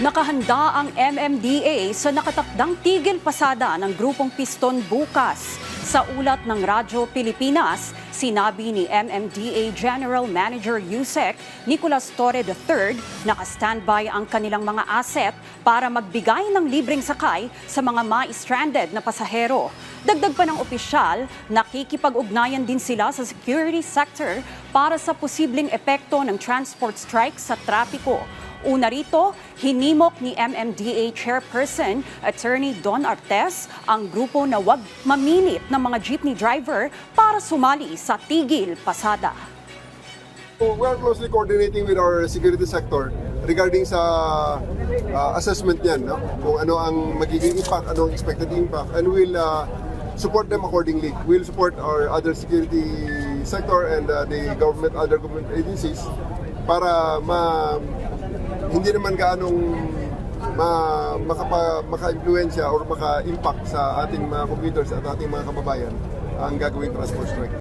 Nakahanda ang MMDA sa nakatakdang tigil pasada ng grupong Piston bukas. Sa ulat ng Radyo Pilipinas, sinabi ni MMDA General Manager Yusek Nicolas Torre III naka-standby ang kanilang mga asset para magbigay ng libreng sakay sa mga ma-stranded na pasahero. Dagdag pa ng opisyal, nakikipag-ugnayan din sila sa security sector para sa posibleng epekto ng transport strike sa trapiko. Una rito, hinimok ni MMDA Chairperson Attorney Don Artes ang grupo na wag mamilit ng mga jeepney driver para sumali sa tigil pasada. We are closely coordinating with our security sector regarding sa assessment niyan, no? Kung ano ang magiging impact, ano ang expected impact, and we'll support them accordingly. We'll support our other security sector and the other government agencies para hindi naman gaanong maka-impluensya or maka-impact sa ating mga commuters at ating mga kababayan ang gagawing transport strike.